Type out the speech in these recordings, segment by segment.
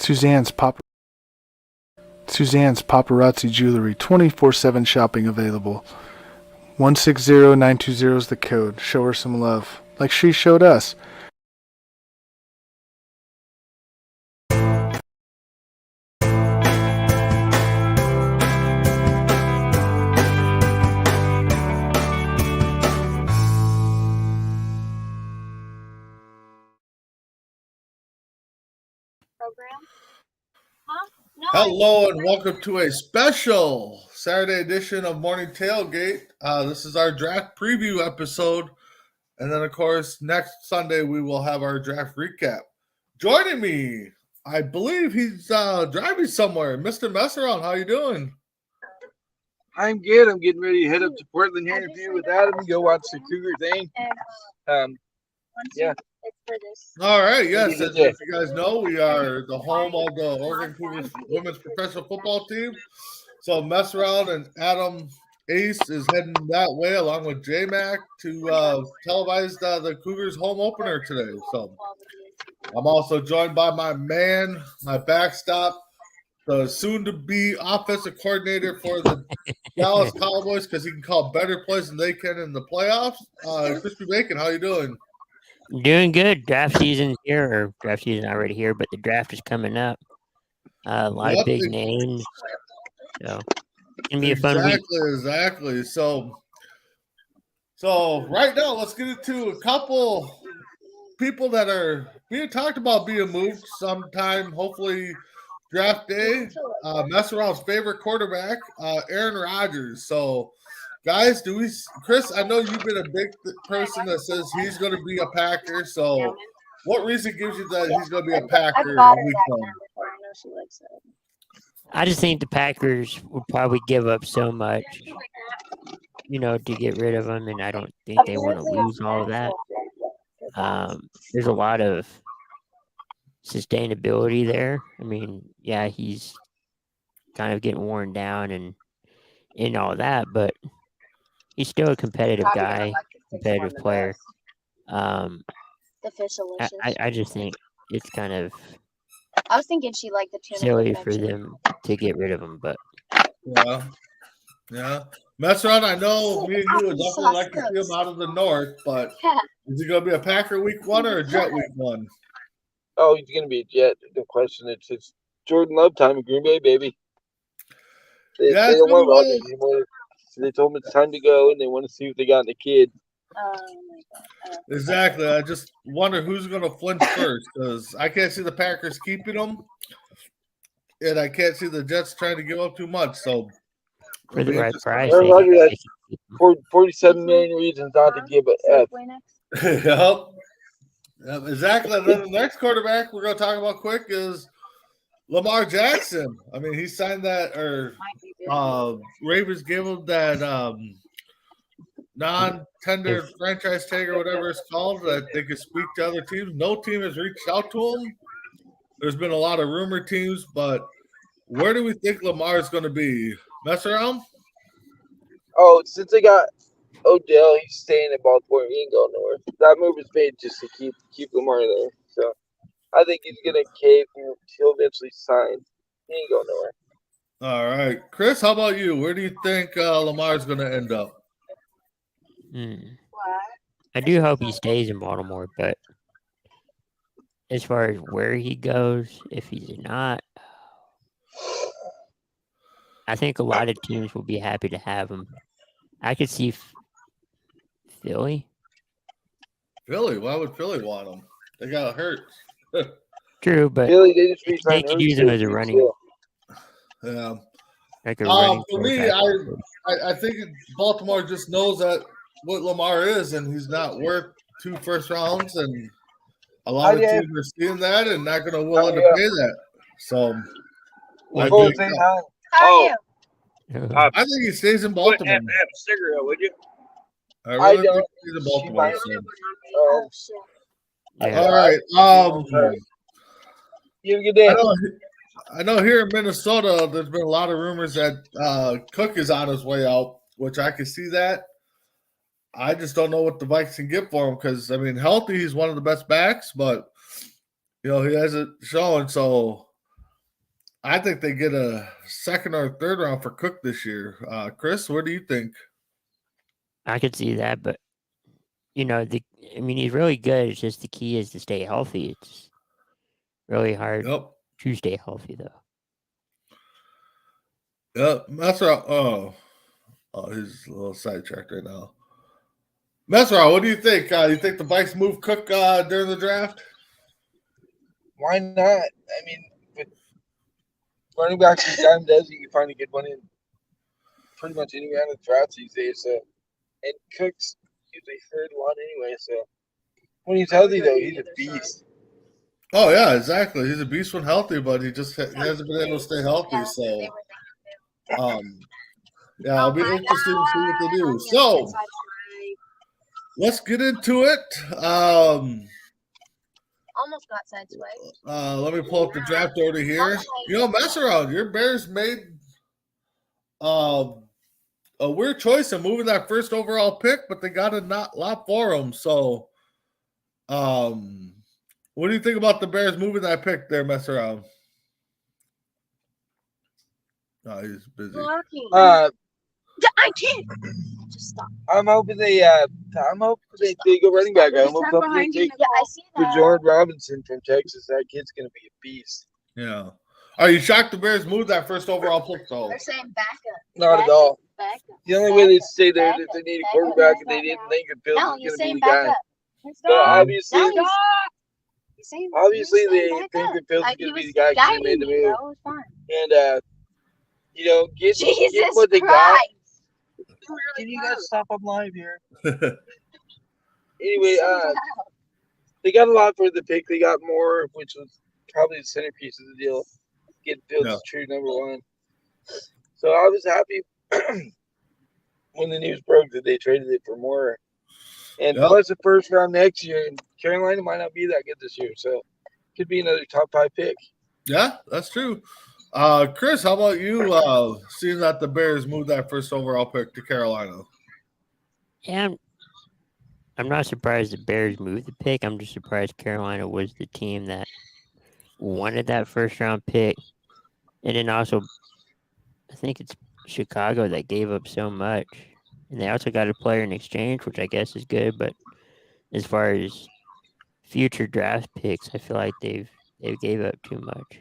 Suzanne's Paparazzi Jewelry, 24/7 shopping available. 160920 is the code. Show her some love, like she showed us. Hello and welcome to a special Saturday edition of Morning Tailgate. This is our draft preview episode. And then, of course, next Sunday we will have our draft recap. Joining me, I believe he's driving somewhere. Mr. Messaround, how you doing? I'm good. I'm getting ready to head up to Portland here in a few with Adam and go watch the Cougar thing. Yeah. All right, yes. As you guys know, we are the home of the Oregon Cougars women's professional football team. So Messaround and Adam Ace is heading that way along with J-Mac to televise the Cougars home opener today. So I'm also joined by my man, my backstop, the soon-to-be offensive coordinator for the Dallas Cowboys because he can call better plays than they can in the playoffs. Crispy Bacon, how you doing? Doing good. Draft season's here, or draft season already here, but the draft is coming up. A lot of big names. So it's gonna be a fun week. Exactly. So right now, let's get into a couple people that are being talked about being moved sometime, hopefully draft day. Messaround's favorite quarterback, Aaron Rodgers. So, guys, Chris, I know you've been a big person that says he's going to be a Packer. So, what reason gives you that he's going to be a Packer in week one? I just think the Packers would probably give up so much, to get rid of him, and I don't think they want to lose all of that. There's a lot of sustainability there. I mean, yeah, he's kind of getting worn down and all that, but he's still a competitive guy, competitive player. I just think it's kind of I was thinking she liked the tuna silly for them to get rid of him, but yeah. Messaround, I know me and you would definitely like to see him out of the north, but is he going to be a Packer week one or a Jet week one? Oh, he's going to be a Jet. No question. It's Jordan Love time in Green Bay, baby. They don't want Rodgers anymore. So they told him it's time to go, and they want to see what they got in the kid. Exactly. I just wonder who's going to flinch first because I can't see the Packers keeping him, and I can't see the Jets trying to give up too much. So, for the right price, Aaron Rodgers has 47 million reasons not to give a F. Yep, exactly. And then the next quarterback we're going to talk about quick is Lamar Jackson. I mean, he signed that, or Ravens gave him that non-tender franchise tag or whatever it's called that they could speak to other teams. No team has reached out to him. There's been a lot of rumor teams, but where do we think Lamar is going to be? Messaround? Oh, since they got Odell, he's staying in Baltimore. He ain't going nowhere. That move is made just to keep Lamar there. So I think he's going to cave and he'll eventually sign. He ain't going nowhere. All right. Chris, how about you? Where do you think Lamar is going to end up? I do hope he stays in Baltimore, but as far as where he goes, if he's not, I think a lot of teams will be happy to have him. I could see Philly. Philly? Why would Philly want him? They got hurt. True, but Philly, they just they could use him as a running. Yeah. Like a running for me, I think Baltimore just knows that what Lamar is, and he's not worth 2 first rounds, and a lot of teams are seeing that and not going to willing to pay that. So, I think he stays in Baltimore. Have a cigarette, would you? I really think he stays in Baltimore. All right. You have a good day. I know here in Minnesota, there's been a lot of rumors that Cook is on his way out, which I can see that. I just don't know what the Vikings can get for him because, healthy, he's one of the best backs, but, he hasn't shown. So I think they get a second or third round for Cook this year. Chris, what do you think? I could see that, but he's really good. It's just the key is to stay healthy. It's really hard Yep. to stay healthy, though. Yep. Messerau. Oh, he's a little sidetracked right now. Messerau, what do you think? You think the Vikes move Cook during the draft? Why not? I mean, with running backs and time does, you can find a good one in pretty much any round of drafts these days. So, and Cook's usually hurt a lot anyway. So, when he's healthy, though, he's a beast. Oh yeah, exactly. He's a beast when healthy, but he hasn't been able to stay healthy. So, yeah, it'll be interesting to see what they do. So, let's get into it. Almost got sideswiped. Let me pull up the draft order here. Mess around. Your Bears made a weird choice in moving that first overall pick, but they got a lot for them. So, what do you think about the Bears moving that pick there, Mess around? Oh, he's busy. I can't. Just stop. I'm hoping they go running back. I'm hoping they take I see that. Jordan Robinson from Texas. That kid's gonna be a beast. Yeah. Are you shocked the Bears moved that first overall pick though? They're saying backup. Not at all. Backup. The only way they'd say that if they need a quarterback and they didn't think that Fields was You're gonna be saying the guy. backup. But obviously they You're think that Fields is he gonna be was the guy because they guiding made the you, move. bro. It was fine. And get Jesus what they got. Christ. Can you guys stop? I'm live here. Anyway, they got a lot for the pick. They got more, which was probably the centerpiece of the deal. Get Fields true number one. So I was happy when the news broke that they traded it for more. And plus the first round next year. And Carolina might not be that good this year. So could be another top 5 pick. Yeah, that's true. Chris, how about you seeing that the Bears moved that first overall pick to Carolina? Yeah, I'm not surprised the Bears moved the pick. I'm just surprised Carolina was the team that wanted that first round pick. And then also, I think it's Chicago that gave up so much. And they also got a player in exchange, which I guess is good. But as far as future draft picks, I feel like they've gave up too much.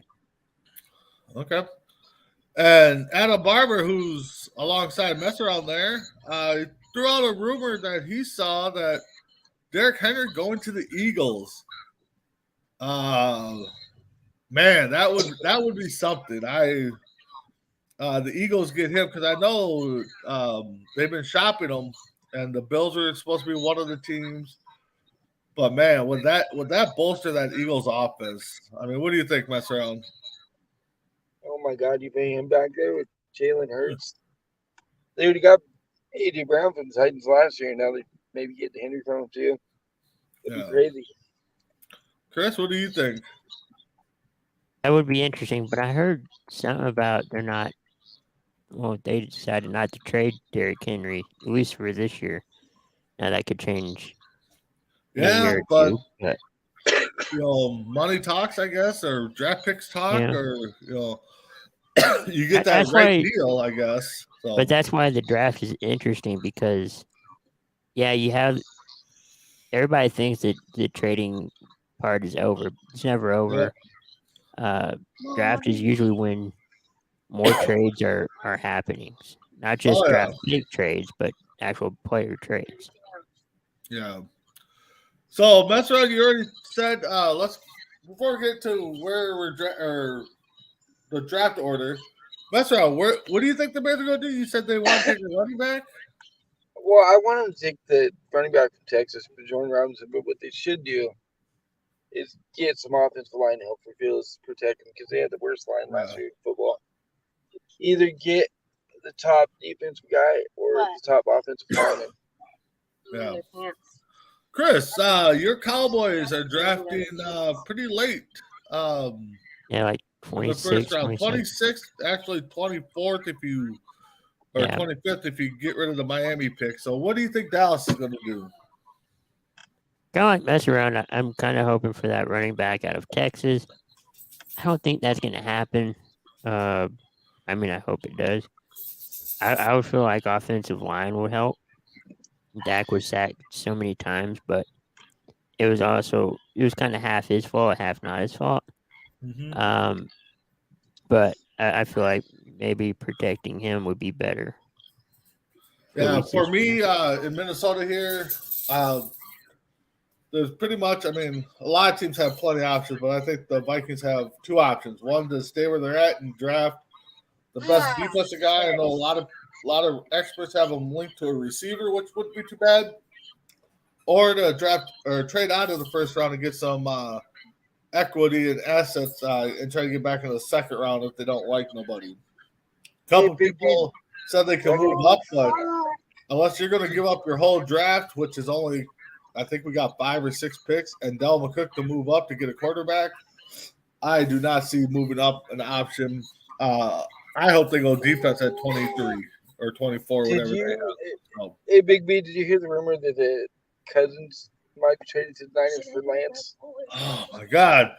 Okay. And Adam Barber, who's alongside Messer out there, threw out a rumor that he saw that Derrick Henry going to the Eagles. Man, that would be something. The Eagles get him because I know they've been shopping him, and the Bills are supposed to be one of the teams. But man, would that bolster that Eagles offense? I mean, what do you think, Messer? Oh my God, you pay him back there with Jalen Hurts. They already got A.J. Brown from the Titans last year, and now they maybe get Henry from him too. It'd be crazy. Chris, what do you think? That would be interesting, but I heard something about they decided not to trade Derrick Henry, at least for this year. Now that could change. Yeah, but money talks, I guess, or draft picks talk, or you get that deal, I guess. So. But that's why the draft is interesting because, you have everybody thinks that the trading part is over. It's never over. Draft is usually when more trades are happening, not just draft pick trades, but actual player trades. Yeah. So, Messer, you already said before we get to where we're the draft order. Messer, what do you think the Bears are going to do? You said they want to take a running back. Well, I want them to take the running back from Texas, Jordan Robinson. But what they should do is get some offensive line help for Fields to protect them because they had the worst line last year in football. Either get the top defensive guy or the top offensive lineman. Yeah. Chris, your Cowboys are drafting pretty late. Like 26th, the first round, 26th, actually 24th if you, or 25th if you get rid of the Miami pick. So, what do you think Dallas is going to do? Kind of like mess around. I'm kind of hoping for that running back out of Texas. I don't think that's going to happen. I mean, I hope it does. I would feel like offensive line would help. Dak was sacked so many times, but it was kind of half his fault, half not his fault. Mm-hmm. But I feel like maybe protecting him would be better. Yeah, for me in Minnesota here, there's pretty much. I mean, a lot of teams have plenty of options, but I think the Vikings have two options: one to stay where they're at and draft the best defensive guy. I know a lot of experts have them linked to a receiver, which wouldn't be too bad, or to draft or trade out of the first round and get some equity and assets and try to get back in the second round if they don't like nobody. A couple people said they can move up, but unless you're going to give up your whole draft, which is only, I think we got 5 or 6 picks, and Dalvin Cook to move up to get a quarterback, I do not see moving up an option. I hope they go defense at 23 or 24, whatever they have. So. Hey, Big B, did you hear the rumor that the Cousins might be traded to the Niners for Lance? Oh, my God.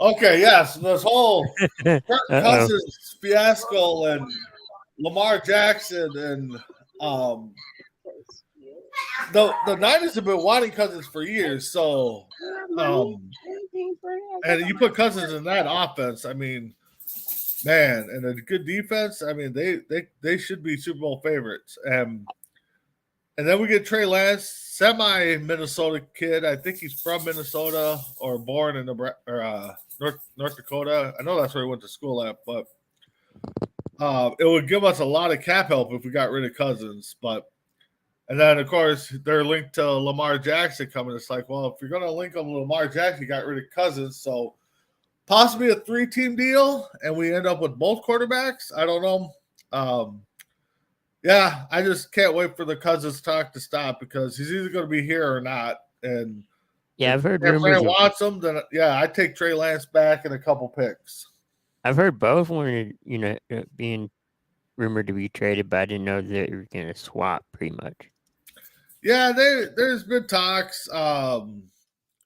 Okay, yes, this whole Cousins fiasco and Lamar Jackson and the Niners have been wanting Cousins for years, so and you put Cousins in that offense, I mean, man, and a good defense, I mean, they should be Super Bowl favorites. And then we get Trey Lance, semi-Minnesota kid. I think he's from Minnesota or born in North Dakota. I know that's where he went to school at, but it would give us a lot of cap help if we got rid of Cousins. And then, of course, they're linked to Lamar Jackson coming. It's like, well, if you're going to link them to Lamar Jackson, you got rid of Cousins. So possibly a 3-team deal, and we end up with both quarterbacks. I don't know. Yeah, I just can't wait for the Cousins talk to stop because he's either going to be here or not. And yeah, I've heard if rumors. If wants him, then yeah, I take Trey Lance back and a couple picks. I've heard both wanted, being rumored to be traded, but I didn't know they were going to swap pretty much. Yeah, there's been talks.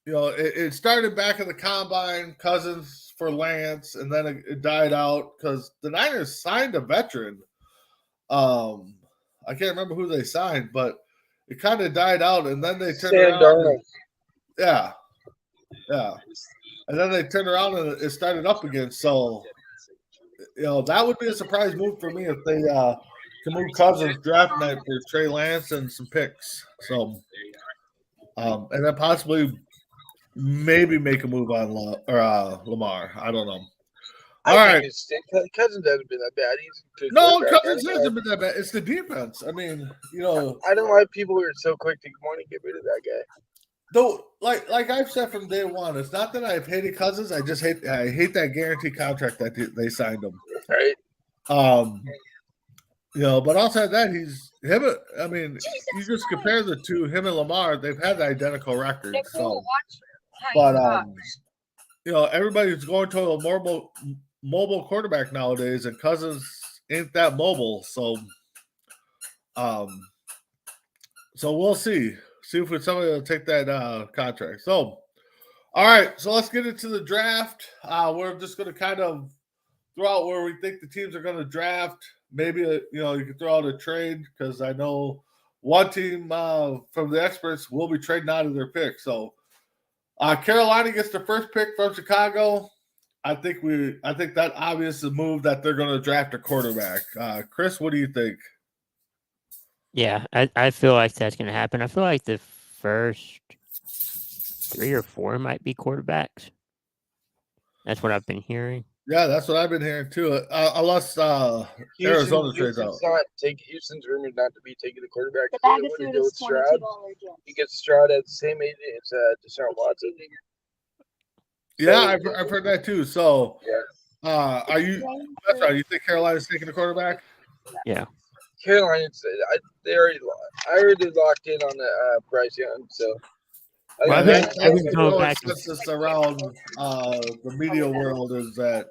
It started back in the combine, Cousins for Lance, and then it died out because the Niners signed a veteran. I can't remember who they signed, but it kind of died out, and then they turned around. Yeah. And then they turned around and it started up again. So, that would be a surprise move for me if they can move Cousins draft night for Trey Lance and some picks. So, and then possibly maybe make a move on Lamar. I don't know. All right. Cousins hasn't been that bad. Cousins hasn't been that bad. It's the defense. I mean, I don't like people who are so quick to want to get rid of that guy. Though, like I've said from day one, it's not that I've hated Cousins. I just hate that guarantee contract that they signed him. Right. But outside that, I mean, you just compare the two, him and Lamar. They've had the identical record. So, but everybody's going to a mobile quarterback nowadays, and Cousins ain't that mobile. So, we'll see. See if somebody will take that contract. So, all right. So let's get into the draft. We're just going to kind of throw out where we think the teams are going to draft. Maybe you can throw out a trade because I know one team from the experts will be trading out of their pick. So Carolina gets the first pick from Chicago. I think that obvious move that they're going to draft a quarterback. Chris, what do you think? Yeah, I feel like that's going to happen. I feel like the first 3 or 4 might be quarterbacks. That's what I've been hearing. Yeah, that's what I've been hearing too. Unless Arizona trades out. Houston's rumored not to be taking the quarterback. The bag of food is $22. He gets Stroud at the same age as Deshaun Watson. Yeah, I've heard that too. So, are you? That's right. You think Carolina's taking the quarterback? Yeah. Carolina, I already locked in on the Bryce Young. So, I think the consensus around the media world is that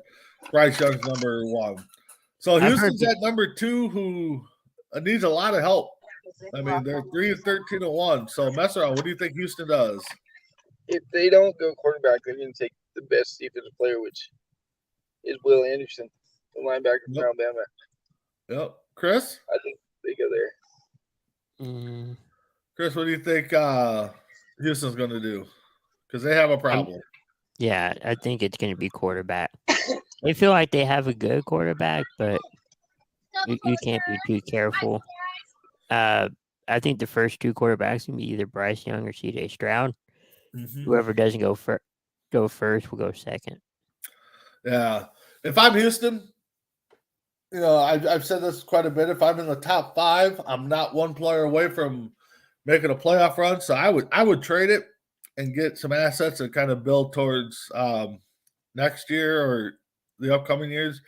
Bryce Young's number 1. So Houston's at number 2, who needs a lot of help. I mean, they're 3-13-1. So mess around. What do you think Houston does? If they don't go quarterback, they're going to take the best defensive player, which is Will Anderson. the linebacker from Alabama. Yep. Chris? I think they go there. Chris, what do you think Houston's going to do? Because they have a problem. Yeah, I think it's going to be quarterback. They feel like they have a good quarterback, but you can't be too careful. I think the first two quarterbacks can be either Bryce Young or CJ Stroud. Mm-hmm. Whoever doesn't go first will go second. Yeah. If I'm Houston, I've said this quite a bit. If I'm in the top 5, I'm not one player away from making a playoff run. So I would trade it and get some assets and kind of build towards next year or the upcoming years.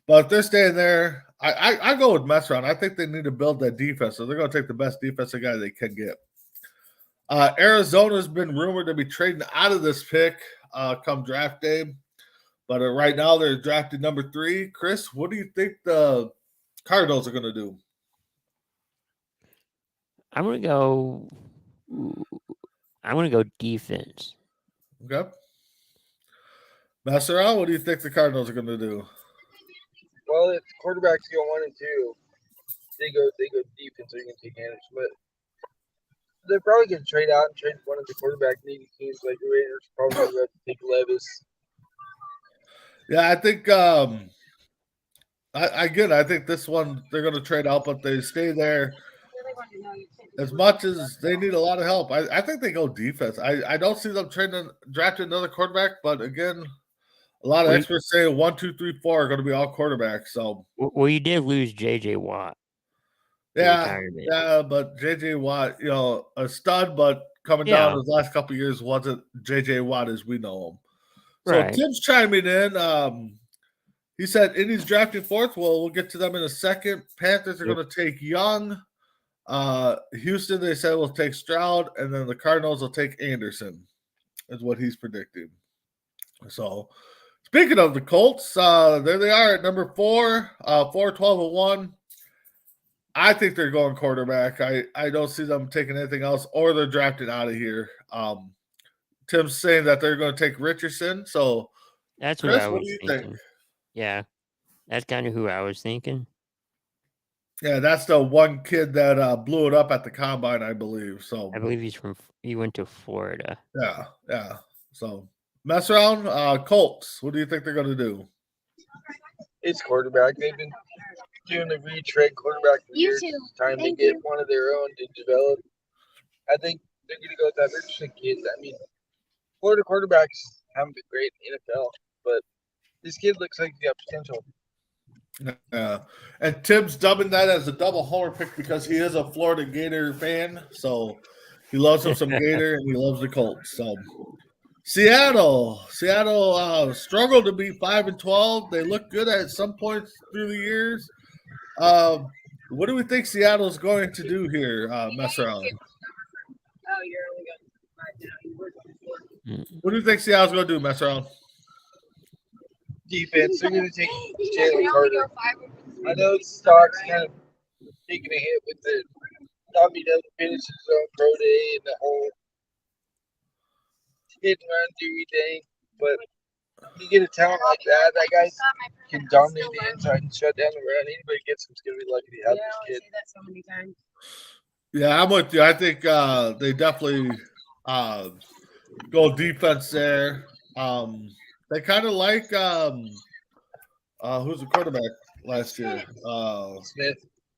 But if they're staying there, I go with mess around. I think they need to build that defense. So they're going to take the best defensive guy they can get. Arizona's been rumored to be trading out of this pick come draft day. But right now they're drafted number 3. Chris, what do you think the Cardinals are going to do? I'm going to go defense. Okay. Masseral, what do you think the Cardinals are going to do? Well, if quarterbacks go 1 and 2, they go defense. They're going to take Anderson, but they're probably going to trade out and trade one of the quarterback needy teams like the Raiders. Probably going to take Levis. Yeah, I think I think this one they're going to trade out, but they stay there. As much as they need a lot of help, I think they go defense. I don't see them drafting another quarterback, but again, a lot of experts say 1, 2, 3, 4 are going to be all quarterbacks. So, well, you did lose J.J. Watt. Yeah, but J.J. Watt, a stud, but coming down his last couple of years wasn't J.J. Watt as we know him. So right. Tim's chiming in. He said Indy's drafting 4th. Well, we'll get to them in a second. Panthers are going to take Young. Houston, they said, will take Stroud, and then the Cardinals will take Anderson, is what he's predicting. So, speaking of the Colts, there they are at number 4, 4-12-1. I think they're going quarterback. I don't see them taking anything else, or they're drafting out of here. Tim's saying that they're going to take Richardson. So, that's Chris, what do you think? Yeah, that's kind of who I was thinking. Yeah, that's the one kid that blew it up at the combine, I believe. So I believe he went to Florida. Yeah. So mess around. Colts. What do you think they're going to do? It's quarterback. They've been doing a retread quarterback for years. It's time to get one of their own to develop. I think they're going to go with that Richardson kid. I mean, Florida quarterbacks haven't been great in the NFL, but this kid looks like he's got potential. Yeah, and Tim's dubbing that as a double homer pick because he is a Florida Gator fan. So he loves him some Gator and he loves the Colts. So Seattle struggled to be 5-12. They look good at some points through the years. What do we think Seattle's going to do here, mess around? What do you think Seattle's going to do, mess around? Defense. They're going to take Jalen Carter. I know stock's kind of taking a hit with the not being able to finish his own pro day and the whole hit and run Dewey thing, but you get a talent like that guy can dominate the inside and shut down the run. Anybody gets him's going to be lucky to have this kid. Yeah, I'm with you. I think they definitely go defense there. They kind of like who's the quarterback last year?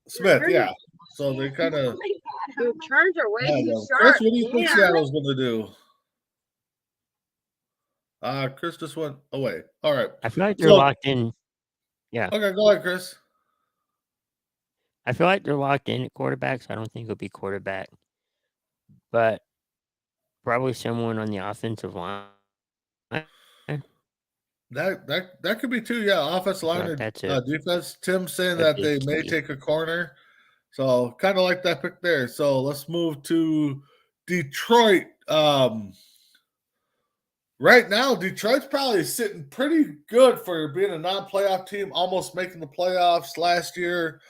Smith, yeah. So they kind of turns are way too sharp. Chris, what do you think Seattle's going to do? Chris just went away. All right. I feel like they're locked in. Yeah. Okay, go ahead, Chris. I feel like they're locked in at quarterback, so I don't think it'll be quarterback. But probably someone on the offensive line. That could be too, yeah. Offensive line or defense. Tim's saying that they may take a corner. So kind of like that pick there. So let's move to Detroit. Right now, Detroit's probably sitting pretty good for being a non-playoff team, almost making the playoffs last year.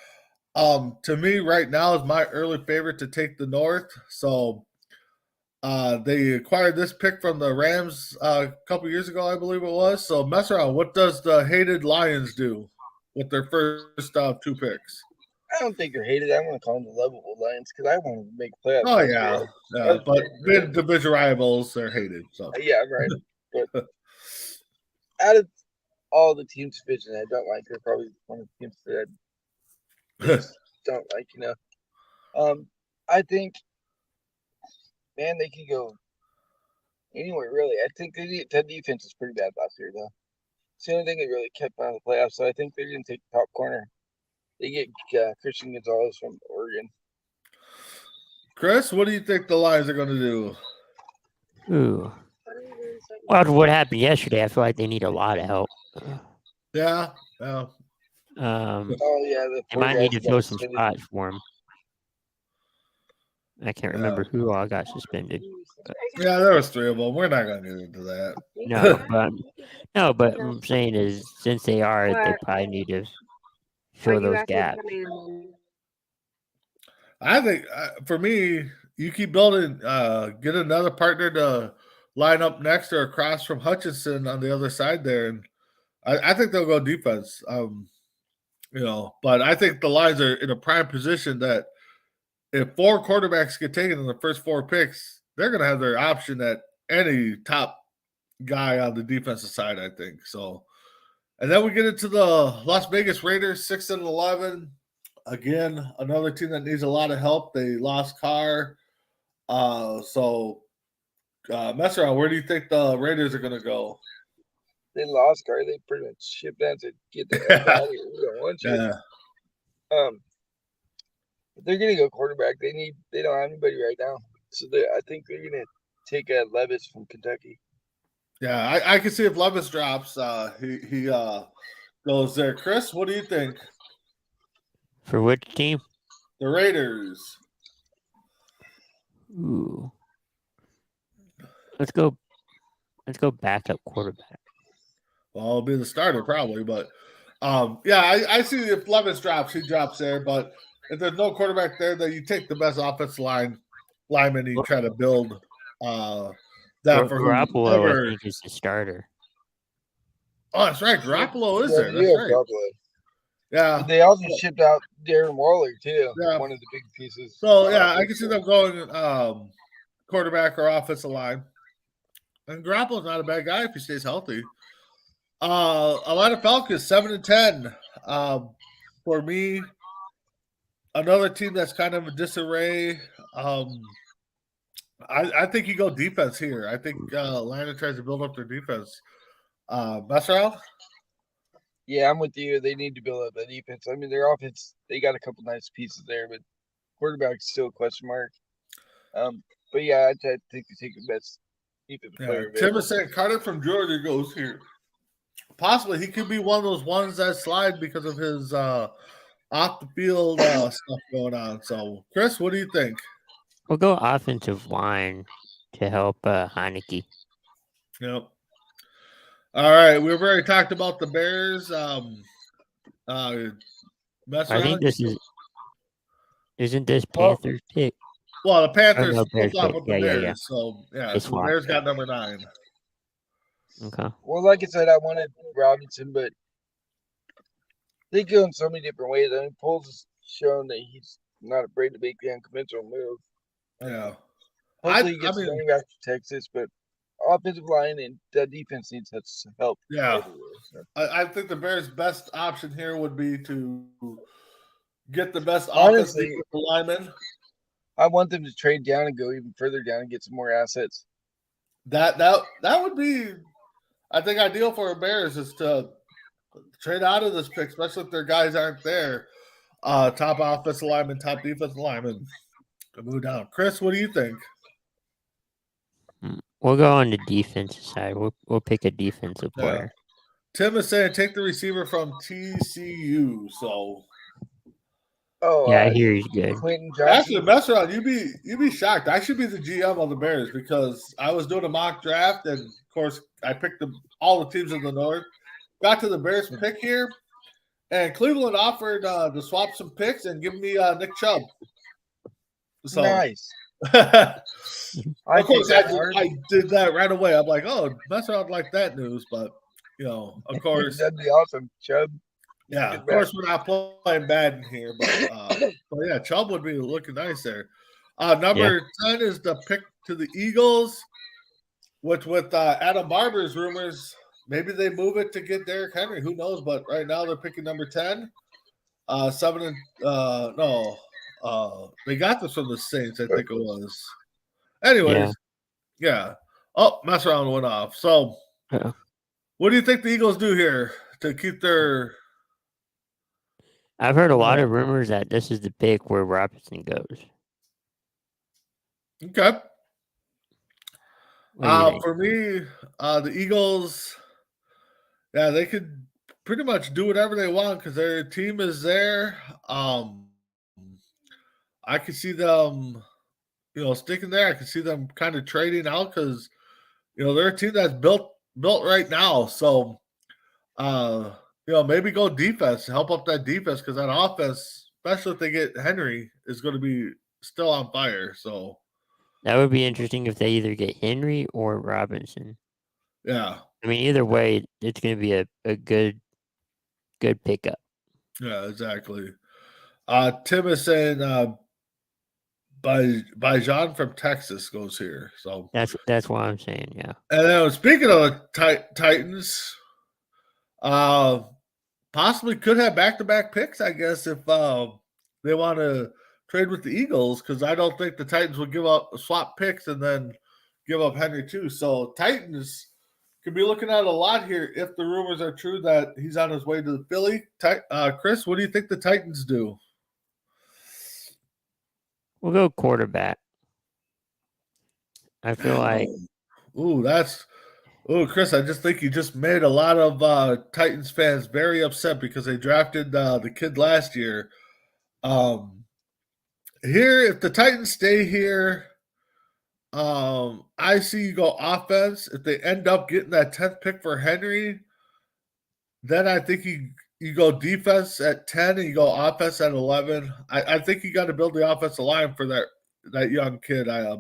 To me, right now is my early favorite to take the North. So they acquired this pick from the Rams a couple years ago, I believe it was. So mess around. What does the hated Lions do? with their first 2 picks. I don't think they're hated. I want to call them the lovable Lions because I want to make playoffs. Oh yeah, but mid division rivals are hated. So yeah, right. But out of all the teams division I don't like, they're probably one of the teams that I just don't like. I think, man, they can go anywhere really. I think that defense is pretty bad last year though. It's the only thing that really kept out of the playoffs. So I think they're going to take the top corner. They get Christian Gonzalez from Oregon. Chris, what do you think the Lions are going to do? Ooh. Well, what happened yesterday, I feel like they need a lot of help. Yeah. Oh yeah, they might need to fill some spots for him. I can't remember who all got suspended. Yeah, there was 3 of them. We're not going to get into that. No, but what I'm saying is, since they probably need to fill those gaps. I think, for me, you keep building, get another partner to line up next or across from Hutchinson on the other side there, and I think they'll go defense. But I think the Lions are in a prime position that if 4 quarterbacks get taken in the first 4 picks, they're going to have their option at any top guy on the defensive side, I think. So, and then we get into the Las Vegas Raiders, 6-11. Again, another team that needs a lot of help. They lost Carr. Mess around. Where do you think the Raiders are going to go? They lost Carr. They pretty much shipped out to get the heck out of here. We don't want you. Yeah. They're going to go quarterback. They don't have anybody right now. So I think they're going to take Levis from Kentucky. Yeah, I can see if Levis drops, he goes there. Chris, what do you think? For which team? The Raiders. Ooh. Let's go backup quarterback. Well, it'll be the starter probably, but I see if Levis drops, he drops there. But if there's no quarterback there, then you take the best offensive lineman and you try to build that for Garoppolo, I think, is the starter. Oh, that's right. Garoppolo is there. That's right. Garoppolo. Yeah. They also shipped out Darren Waller too. Yeah. One of the big pieces. So I can see them going quarterback or offensive line. And Garoppolo's not a bad guy if he stays healthy. Atlanta Falcons 7-10. For me, another team that's kind of a disarray. I think you go defense here. I think Atlanta tries to build up their defense. Messerell? Yeah, I'm with you. They need to build up the defense. I mean, their offense, they got a couple nice pieces there, but quarterback's still a question mark. But yeah, I think they take the best defensive player. Tim is saying Carter from Georgia goes here. Possibly he could be one of those ones that slide because of his off the field stuff going on. So, Chris, what do you think? We'll go offensive line to help Heineke. Yep. All right, we've already talked about the Bears. I think this isn't this Panthers pick? Well, the Panthers Bears off with the Bears. Yeah. So the Bears got number 9. Okay. Well, like I said, I wanted Robinson, but they go in so many different ways. I mean, Poles has shown that he's not afraid to make the unconventional move. Yeah. Hopefully he gets running back to Texas, but offensive line and the defense needs help. Yeah. I think the Bears' best option here would be to get the best offensive lineman. I want them to trade down and go even further down and get some more assets. That would be, I think, ideal for the Bears is to trade out of this pick, especially if their guys aren't there. Top offensive lineman, top defensive lineman. To move down. Chris, what do you think? We'll go on the defensive side. We'll pick a defensive player. Tim is saying take the receiver from TCU. So, I hear he's good. Actually, mess around. You'd be shocked. I should be the GM of the Bears because I was doing a mock draft, and of course, I picked all the teams in the North. Got to the Bears pick here, and Cleveland offered to swap some picks and give me Nick Chubb. So nice. Of course, I did that right away. I'm like, oh, mess around like that news, but of course, that'd be awesome, Chubb. Yeah, of course we're not playing bad in here, but yeah, Chubb would be looking nice there. Number 10 is the pick to the Eagles, which with Adam Barber's rumors, maybe they move it to get Derrick Henry. Who knows? But right now they're picking number 10. They got this from the Saints, I think it was. Anyways, yeah. Oh, mess around went off. So, what do you think the Eagles do here to keep their? I've heard a lot of rumors that this is the pick where Robinson goes. Okay. What For me, the Eagles, yeah, they could pretty much do whatever they want because their team is there. I could see them, sticking there. I could see them kind of trading out because, they're a team that's built right now. So, maybe go defense, help up that defense because that offense, especially if they get Henry, is going to be still on fire. So That would be interesting if they either get Henry or Robinson. yeah. I mean, either way, it's going to be a good pickup. Yeah, exactly. Tim is saying by John from Texas goes here. So that's why I'm saying, yeah. And then speaking of the Titans, possibly could have back-to-back picks, I guess, if they want to trade with the Eagles, because I don't think the Titans would swap picks and then give up Henry too. So Titans could be looking at a lot here if the rumors are true that he's on his way to the Philly. Chris, what do you think the Titans do? We'll go quarterback. I feel like. Chris, I just think you just made a lot of Titans fans very upset because they drafted the kid last year. Here, if the Titans stay here, I see you go offense. If they end up getting that 10th pick for Henry, then I think you go defense at 10 and you go offense at 11. I think you got to build the offensive line for that young kid. I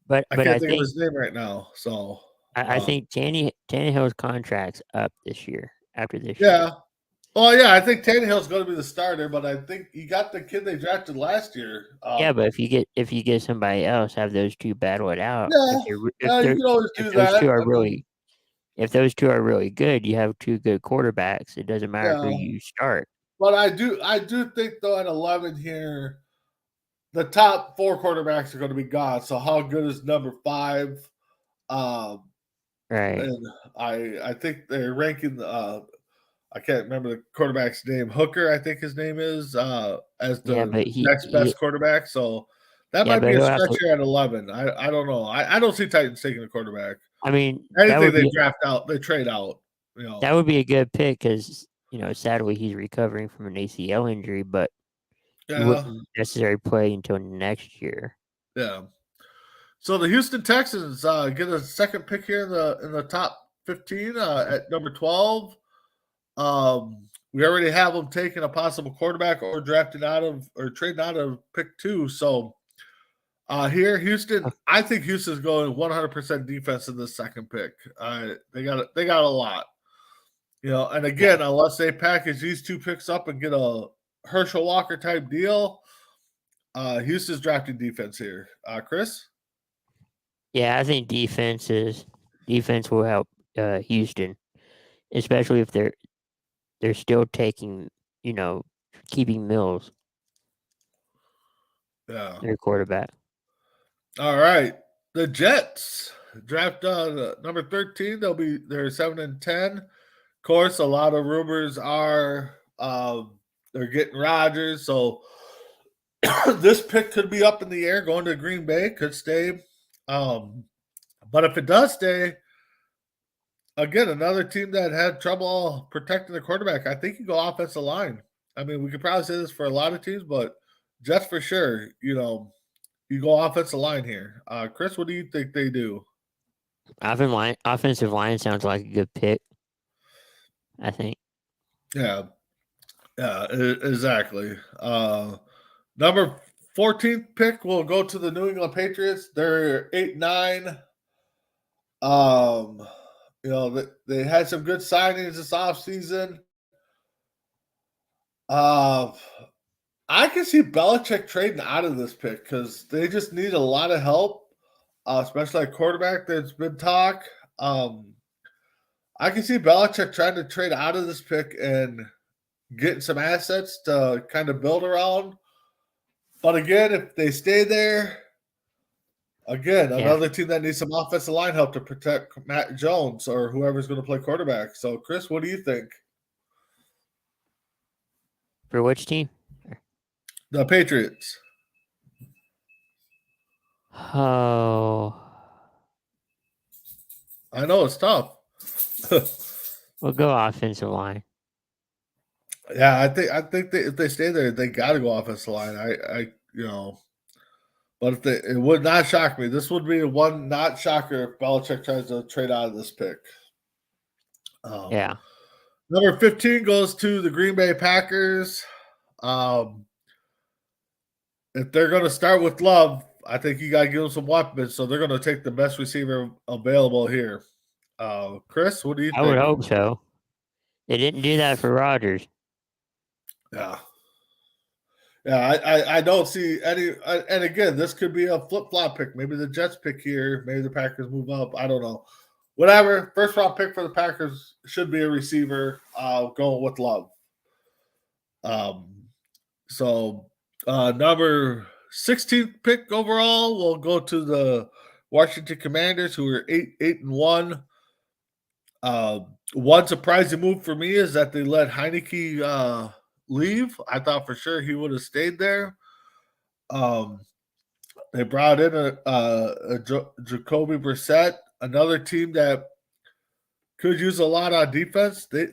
can't think of his name right now. So I think Tannehill's contract's up this year after this year. Yeah. Well, yeah, I think Tannehill's going to be the starter, but I think you got the kid they drafted last year. Yeah, but if you get somebody else, have those two battle it out. Yeah, you can always do that. If those two are really good, you have two good quarterbacks. It doesn't matter who you start. But I do think though at 11 here, the top 4 quarterbacks are going to be gone. So how good is number 5? Right. And I think they're ranking I can't remember the quarterback's name. Hooker, I think his name is, as the next best quarterback. So that might be a stretch here at 11. I don't know. I don't see Titans taking a quarterback. I mean, anything they draft out, they trade out. That would be a good pick because, sadly he's recovering from an ACL injury, but he wouldn't necessarily play until next year. Yeah. So the Houston Texans get a second pick here in the top 15 at number 12. We already have them taking a possible quarterback or trading out of pick 2. So here, Houston, I think Houston's going 100% defense in the second pick. They got a lot, and again, unless they package these 2 picks up and get a Herschel Walker type deal, Houston's drafting defense here. Chris? Yeah, I think defense will help Houston, especially if they're still taking, keeping Mills. Yeah. Their quarterback. All right. The Jets draft number 13. They're 7-10. Of course, a lot of rumors are they're getting Rodgers. So this pick could be up in the air going to Green Bay, could stay. But if it does stay, again, another team that had trouble protecting the quarterback, I think you go offensive line. I mean, we could probably say this for a lot of teams, but Jets for sure, you go offensive line here. Chris, what do you think they do? Offensive line sounds like a good pick, I think. Yeah, exactly. Number 14th pick will go to the New England Patriots. They're 8-9. They had some good signings this offseason. I can see Belichick trading out of this pick because they just need a lot of help, especially at quarterback. There's been talk. I can see Belichick trying to trade out of this pick and getting some assets to kind of build around. But again, if they stay there, again, another team that needs some offensive line help to protect Matt Jones or whoever's going to play quarterback. So, Chris, what do you think? For which team? The Patriots. Oh, I know it's tough. we'll go offensive line. Yeah, I think if they stay there, they got to go offensive line. But if it would not shock me. This would be one not shocker if Belichick tries to trade out of this pick. Yeah. Number 15 goes to the Green Bay Packers. If they're going to start with Love, I think you got to give them some weapons. So they're going to take the best receiver available here. Chris, what do you think? I would hope so. They didn't do that for Rodgers. Yeah. Yeah, I don't see any. And again, this could be a flip flop pick. Maybe the Jets pick here. Maybe the Packers move up. I don't know. Whatever. First round pick for the Packers should be a receiver. Going with Love. So number 16th pick overall will go to the Washington Commanders, who are 8-1. One surprising move for me is that they let Heineke leave. I thought for sure he would have stayed there. They brought in a Jacoby Brissett, another team that could use a lot on defense. I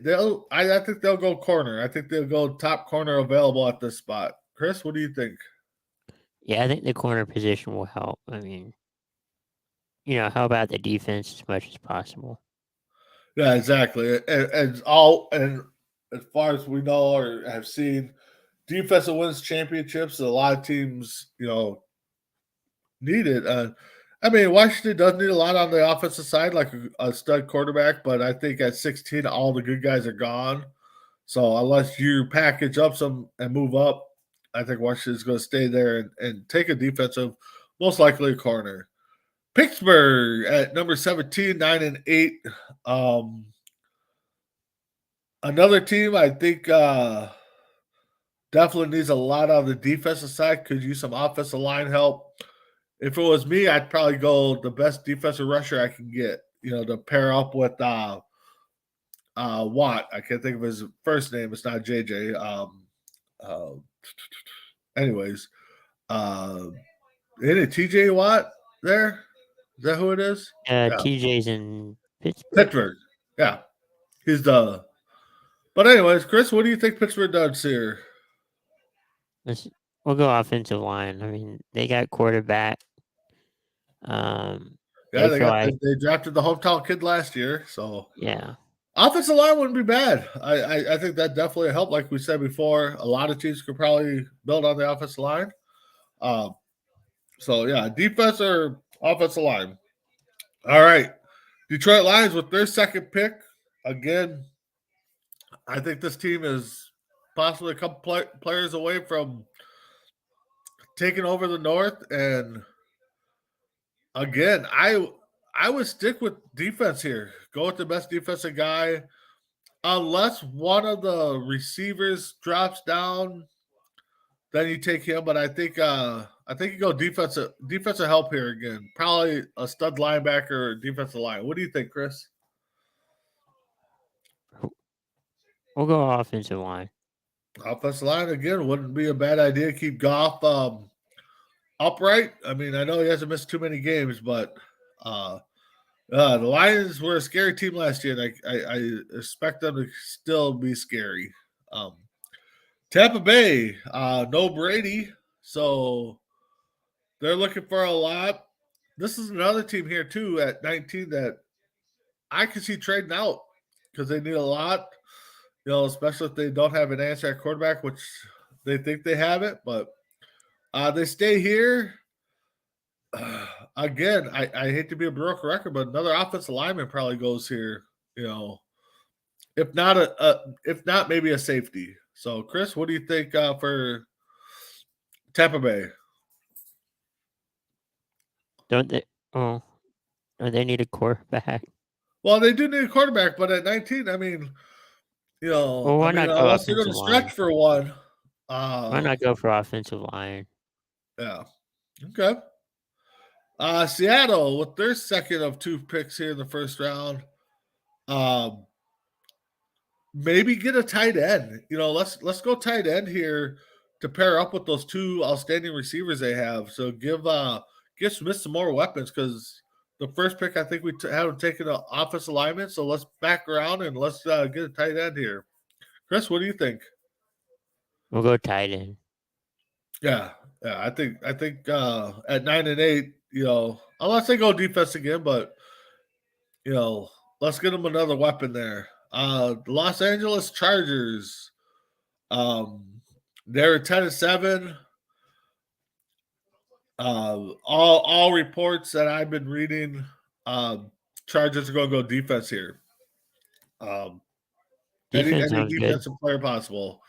think they'll go corner. I think they'll go top corner available at this spot. Chris, what do you think? Yeah, I think the corner position will help. I mean, how about the defense as much as possible? Yeah, exactly. And as far as we know or have seen, defensive wins championships. A lot of teams, need it. I mean, Washington does need a lot on the offensive side, like a stud quarterback. But I think at 16, all the good guys are gone. So unless you package up some and move up, I think Washington's going to stay there and take a defensive, most likely a corner. Pittsburgh at number 17, 9-8. Another team I think definitely needs a lot on the defensive side. Could use some offensive line help. If it was me, I'd probably go the best defensive rusher I can get, to pair up with Watt. I can't think of his first name. It's not JJ. Anyways, isn't it TJ Watt there? Is that who it is? Yeah. TJ's in Pittsburgh. Pittsburgh. Yeah. He's the. But anyways, Chris, what do you think Pittsburgh does here? We'll go offensive line. I mean, they got quarterback. They drafted the hometown kid last year, so yeah. Offensive line wouldn't be bad. I think that definitely helped. Like we said before, a lot of teams could probably build on the offensive line. So yeah, defense or offensive line. All right, Detroit Lions with their second pick. Again, I think this team is possibly a couple players away from taking over the North. And again, I would stick with defense here. Go with the best defensive guy. Unless one of the receivers drops down, then you take him. But I think you go defensive help here again. Probably a stud linebacker or defensive line. What do you think, Chris? We'll go offensive line. Offensive line again wouldn't be a bad idea. Keep Goff upright. I mean, I know he hasn't missed too many games, but the Lions were a scary team last year, and I expect them to still be scary. Tampa Bay, no Brady, so they're looking for a lot. This is another team here, too, at 19 that I can see trading out because they need a lot, especially if they don't have an answer at quarterback, which they think they have it, but they stay here. Again, I hate to be a broken record, but another offensive lineman probably goes here. If not maybe a safety. So, Chris, what do you think for Tampa Bay? Don't they? Oh, don't they need a quarterback? Well, they do need a quarterback, but at 19, I mean, Well, why not go unless they're going offensive to line? stretch for one. Why not go for offensive line? Yeah. Okay. Seattle with their second of 2 picks here in the first round. Maybe get a tight end. Let's go tight end here to pair up with those 2 outstanding receivers they have. So give Smith some more weapons because the first pick I think we haven't taken an offensive alignment. So let's back around and let's get a tight end here. Chris, what do you think? We'll go tight end. Yeah. I think at 9 and 8, unless they go defense again, but let's get them another weapon there. The Los Angeles Chargers. They're 10-7. All reports that I've been reading, Chargers are going to go defense here. Any sounds defensive good. player possible.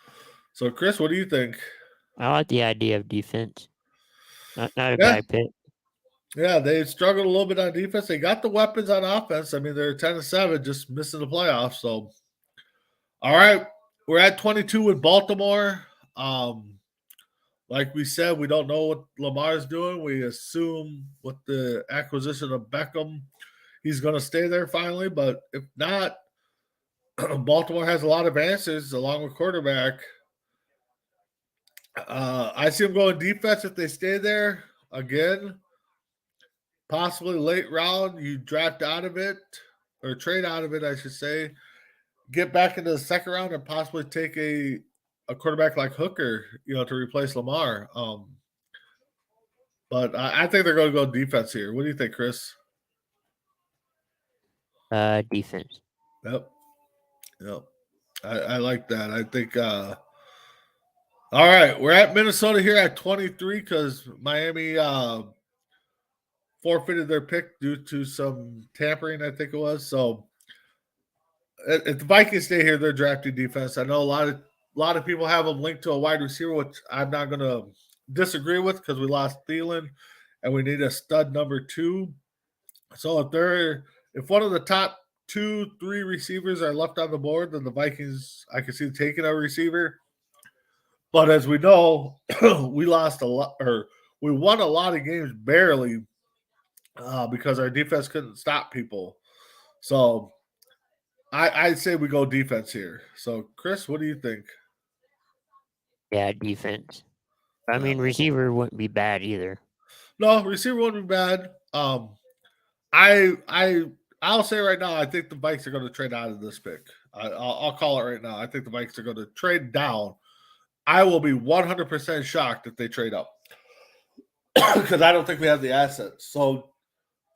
So, Chris, what do you think? I like the idea of defense. Not a bad pick. Yeah, they struggled a little bit on defense. They got the weapons on offense. I mean, they're 10-7, just missing the playoffs. So, all right, we're at 22 with Baltimore. Like we said, we don't know what Lamar's doing. We assume with the acquisition of Beckham, he's going to stay there finally. But if not, Baltimore has a lot of answers along with quarterback. I see them going defense if they stay there again. Possibly late round, you draft out of it or trade out of it, I should say. Get back into the second round and possibly take a quarterback like Hooker, to replace Lamar. But I think they're going to go defense here. What do you think, Chris? Defense. Yep. I like that. I think. All right, we're at Minnesota here at 23 because Miami forfeited their pick due to some tampering, I think it was. So if the Vikings stay here, they're drafting defense. I know a lot of people have them linked to a wide receiver, which I'm not going to disagree with because we lost Thielen and we need a stud number 2. So if one of the top 2-3 receivers are left on the board, then the Vikings, I can see taking a receiver. But as we know, we lost a lot, or we won a lot of games barely because our defense couldn't stop people. So I'd say we go defense here. So, Chris, what do you think? Yeah, defense. I mean, receiver wouldn't be bad either. No, receiver wouldn't be bad. I'll say right now, I think the Vikes are going to trade out of this pick. I'll call it right now. I think the Vikes are going to trade down. I will be 100% shocked if they trade up because I don't think we have the assets. So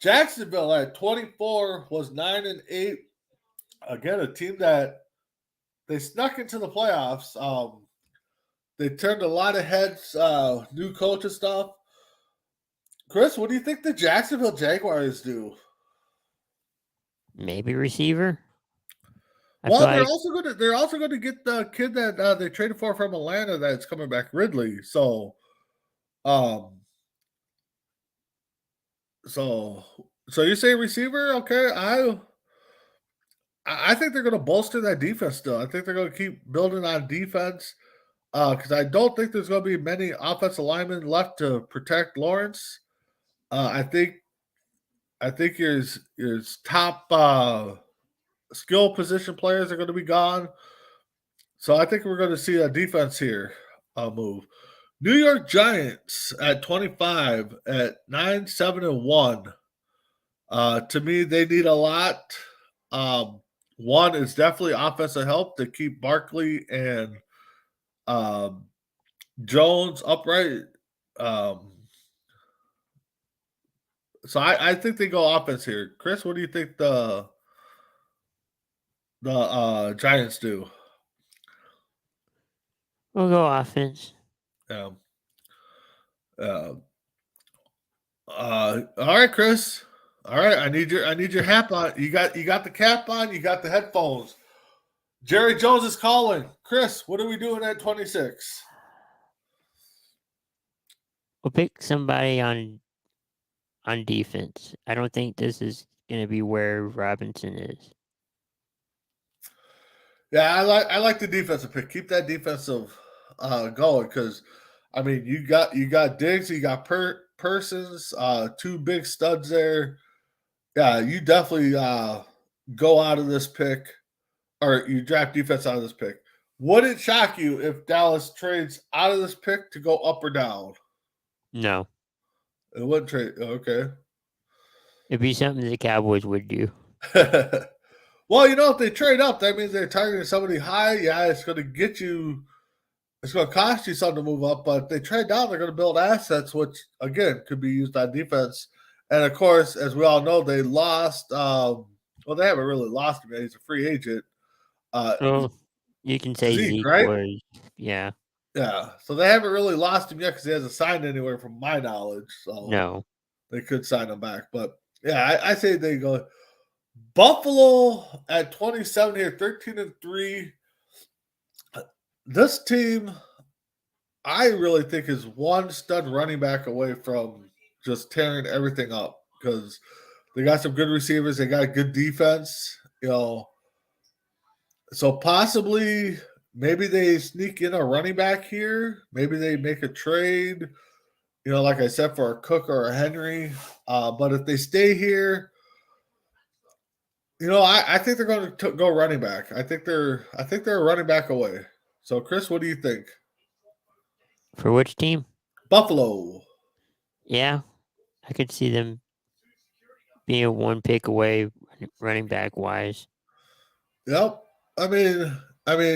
Jacksonville at 24 was 9 and 8. Again, a team that they snuck into the playoffs. They turned a lot of heads, new coach and stuff. Chris, what do you think the Jacksonville Jaguars do? Maybe receiver. Well, they're also going to get the kid that they traded for from Atlanta that's coming back, Ridley. So you say receiver? Okay, I think they're going to bolster that defense still. I think they're going to keep building on defense because I don't think there's going to be many offensive linemen left to protect Lawrence. I think your top skill position players are going to be gone. So I think we're going to see a defense here move. New York Giants at 25 at 9-7-1. To me, they need a lot. One is definitely offensive help to keep Barkley and Jones upright. So I think they go offense here. Chris, what do you think the Giants do? We'll go offense. Yeah. All right, Chris. All right, I need your hat on. You got the cap on. You got the headphones. Jerry Jones is calling. Chris, what are we doing at 26? We'll pick somebody on defense. I don't think this is going to be where Robinson is. Yeah, I like the defensive pick. Keep that defensive going because, I mean, you got Diggs, you got Persons, two big studs there. Yeah, you definitely go out of this pick, or you draft defense out of this pick. Would it shock you if Dallas trades out of this pick to go up or down? No. It wouldn't trade. Okay. It'd be something the Cowboys would do. Well, if they trade up, that means they're targeting somebody high. Yeah, it's going to get you. It's going to cost you something to move up. But if they trade down, they're going to build assets, which again could be used on defense. And of course, as we all know, they lost. Well, they haven't really lost him yet. He's a free agent. You can say Zeke, right? was, yeah. Yeah. So they haven't really lost him yet because he hasn't signed anywhere, from my knowledge. So no, they could sign him back. But yeah, I say they go. Buffalo at 27 here, 13-3. This team, I really think, is one stud running back away from just tearing everything up because they got some good receivers. They got good defense, So possibly, maybe they sneak in a running back here. Maybe they make a trade, like I said, for a Cook or a Henry. But if they stay here, I think they're going to go running back. I think they're a running back away. So, Chris, what do you think? For which team? Buffalo. Yeah, I could see them being one pick away, running back wise. Yep. I mean,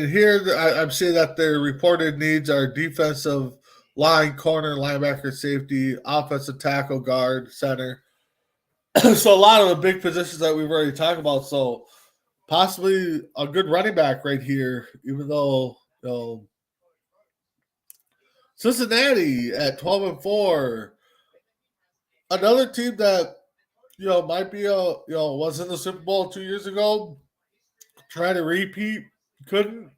here I'm seeing that their reported needs are defensive line, corner, linebacker, safety, offensive tackle, guard, center. So a lot of the big positions that we've already talked about. So possibly a good running back right here, even though Cincinnati at 12-4, another team that might be was in the Super Bowl 2 years ago, trying to repeat, couldn't.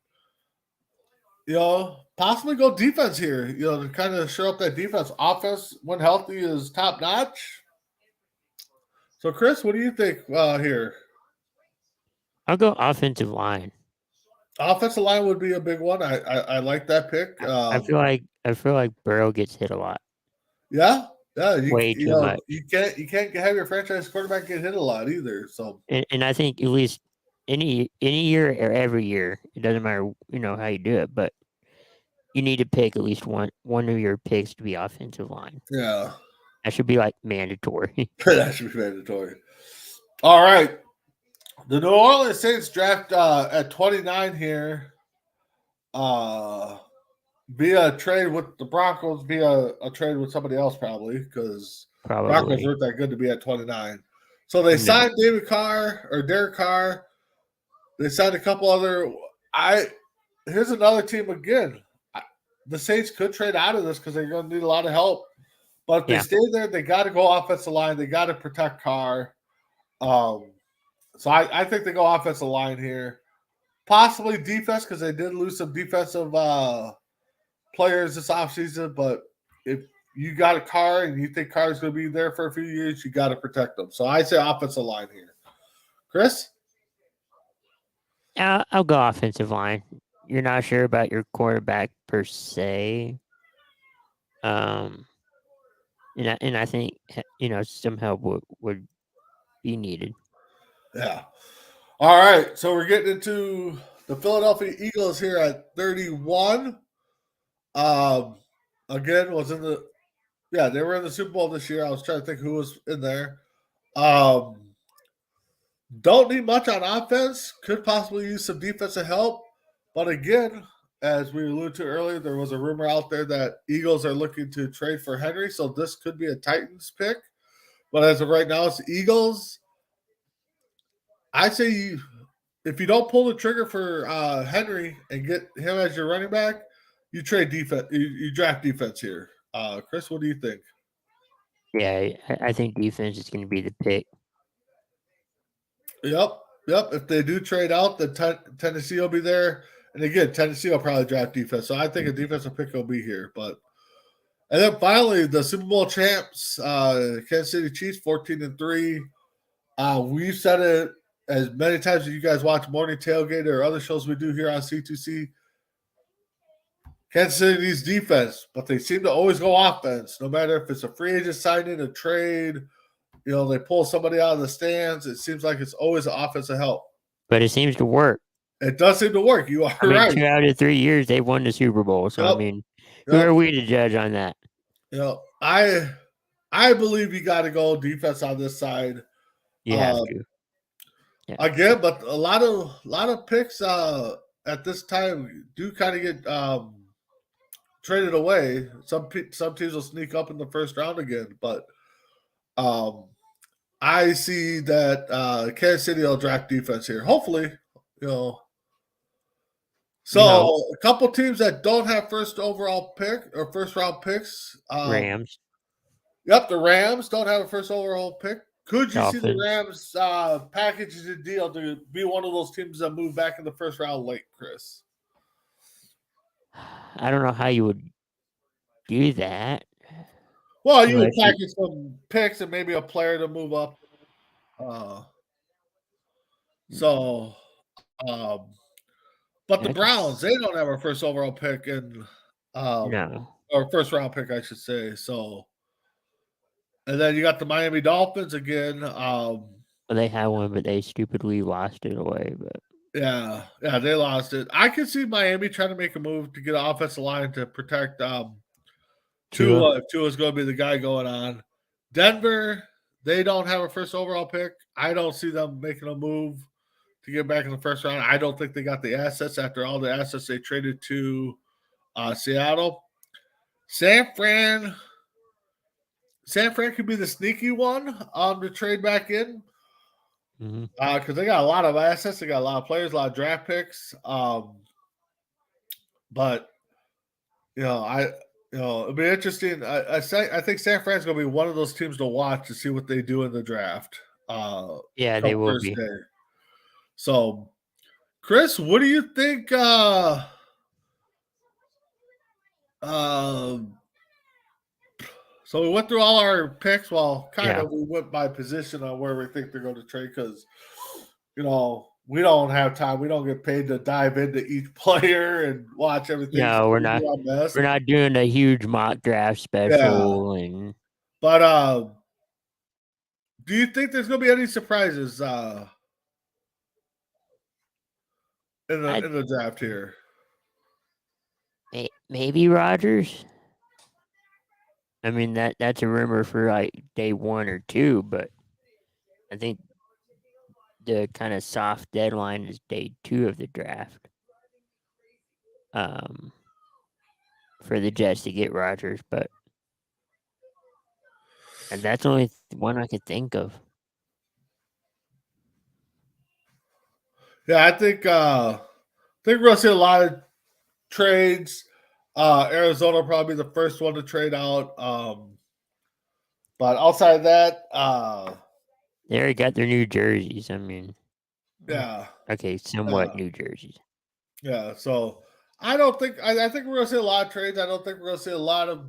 Possibly go defense here. To kind of show up that defense. Offense, when healthy, is top notch. So, Chris, what do you think here? I'll go offensive line. Offensive line would be a big one. I like that pick. I feel like Burrow gets hit a lot. Yeah. Way too much. You can't have your franchise quarterback get hit a lot either. So, and I think at least any year or every year, it doesn't matter how you do it, but you need to pick at least one of your picks to be offensive line. Yeah. That should be mandatory. That should be mandatory. All right. The New Orleans Saints draft at 29 here. Via a trade with the Broncos, via a trade with somebody else probably, because Broncos weren't that good to be at 29. So they signed Derek Carr. They signed a couple other. Here's another team again. The Saints could trade out of this because they're going to need a lot of help. But if they stay there, they got to go offensive line. They got to protect Carr. So I think they go offensive line here. Possibly defense because they did lose some defensive players this offseason. But if you got a Carr and you think Carr is going to be there for a few years, you got to protect them. So I say offensive line here. Chris? I'll go offensive line. You're not sure about your quarterback per se. And I think some help would be needed. Yeah. All right. So we're getting into the Philadelphia Eagles here at 31. Again, they were in the Super Bowl this year. I was trying to think who was in there. Don't need much on offense. Could possibly use some defensive help. But again, as we alluded to earlier, there was a rumor out there that Eagles are looking to trade for Henry. So this could be a Titans pick. But as of right now, it's the Eagles. I say if you don't pull the trigger for Henry and get him as your running back, you trade defense. You draft defense here. Chris, what do you think? Yeah, I think defense is going to be the pick. Yep. Yep. If they do trade out, then Tennessee will be there. And again, Tennessee will probably draft defense. So I think a defensive pick will be here. And then finally, the Super Bowl champs, Kansas City Chiefs, 14-3. We've said it as many times as you guys watch Morning Tailgate or other shows we do here on C2C. Kansas City needs defense, but they seem to always go offense, no matter if it's a free agent signing, a trade. They pull somebody out of the stands. It seems like it's always an offensive help. But it seems to work. It does seem to work. You are right. 2 out of 3 years they won the Super Bowl. So who are we to judge on that? I believe you got to go defense on this side. You have to. Yeah. Again, but a lot of picks at this time do kind of get traded away. Some teams will sneak up in the first round again, but I see that Kansas City will draft defense here. Hopefully, So a couple teams that don't have first overall pick or first round picks. Rams. Yep, the Rams don't have a first overall pick. Could you Dolphins. see the Rams package a deal to be one of those teams that move back in the first round late, Chris? I don't know how you would do that. Well, you would package some picks and maybe a player to move up. But the Browns, they don't have a first overall pick and or first round pick, I should say. So, and then you got the Miami Dolphins again. Well, they had one, but they stupidly lost it away. But yeah, they lost it. I could see Miami trying to make a move to get an offensive line to protect Tua. If Tua's going to be the guy going on. Denver, they don't have a first overall pick. I don't see them making a move to get back in the first round. I don't think they got the assets after all the assets they traded to Seattle. San Fran could be the sneaky one to trade back in because they got a lot of assets. They got a lot of players, a lot of draft picks. But it'll be interesting. I think San Fran's going to be one of those teams to watch to see what they do in the draft. They will be. So, Chris, what do you think? So we went through all our picks. Well, we went by position on where we think they're going to trade because, we don't have time. We don't get paid to dive into each player and watch everything. No, we're not. We're not doing a huge mock draft special. Yeah. But do you think there's going to be any surprises in the draft here? Maybe Rodgers. I mean that's a rumor for like day 1 or 2, but I think the kind of soft deadline is day 2 of the draft. For the Jets to get Rodgers, and that's the only one I could think of. Yeah, I think we're gonna see a lot of trades. Arizona will probably be the first one to trade out. But outside of that, they already got their new jerseys. I mean, yeah. Okay, somewhat new jerseys. Yeah, so I don't think I think we're gonna see a lot of trades. I don't think we're gonna see a lot of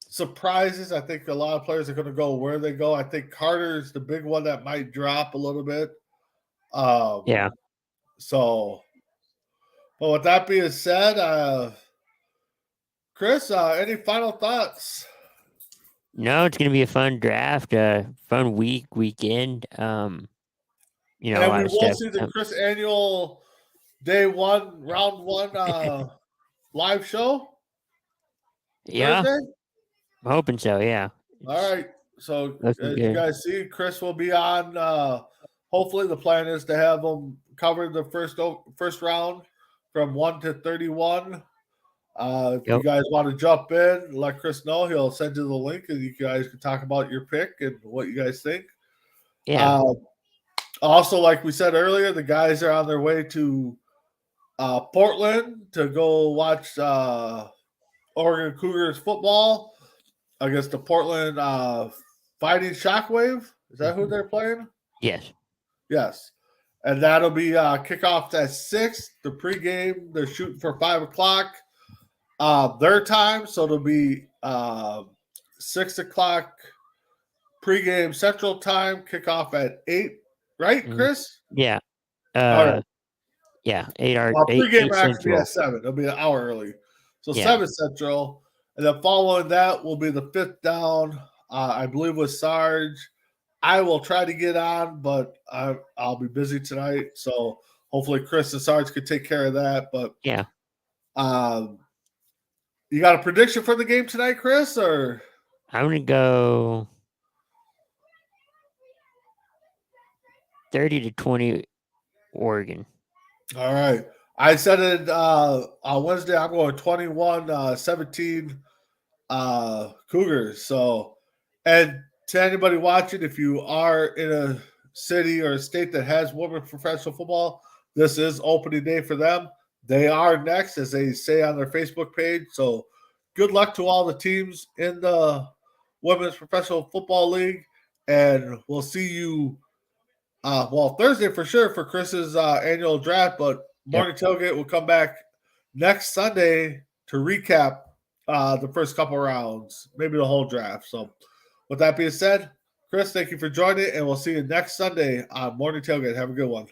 surprises. I think a lot of players are gonna go where they go. I think Carter's the big one that might drop a little bit. So, but with that being said, Chris, any final thoughts? No, it's going to be a fun draft, fun weekend. And we will see the Chris annual day 1, round 1 live show. Yeah, Thursday? I'm hoping so. Yeah. All right. So as you guys see, Chris will be on. Hopefully, the plan is to have them cover the first round from 1 to 31. If you guys want to jump in, let Chris know. He'll send you the link, and you guys can talk about your pick and what you guys think. Yeah. Also, like we said earlier, the guys are on their way to Portland to go watch Oregon Cougars football against the Portland Fighting Shockwave. Is that who they're playing? Yes. Yes. And that'll be kickoff at 6. The pregame, they're shooting for 5 o'clock their time. So it'll be 6 o'clock pregame Central Time, kickoff at 8. Right, Chris? Yeah. All right. Yeah, 8 hours. Well, 8 pregame actually Central. be at 7. It'll be an hour early. So Yeah. 7 Central. And then following that will be the 5th down, I believe, with Sarge. I will try to get on, but I'll be busy tonight. So hopefully Chris and Sarge could take care of that. But Yeah. you got a prediction for the game tonight, Chris? Or I'm going to go 30-20 Oregon. all right. I said it on Wednesday. I'm going 21-17 Cougars. So, and to anybody watching, if you are in a city or a state that has women's professional football, this is opening day for them. They are next, as they say on their Facebook page. So, good luck to all the teams in the Women's Professional Football League, and we'll see you. Thursday for sure for Chris's annual draft, but Morning Tailgate will come back next Sunday to recap the first couple rounds, maybe the whole draft. So, with that being said, Chris, thank you for joining, and we'll see you next Sunday on Morning Tailgate. Have a good one.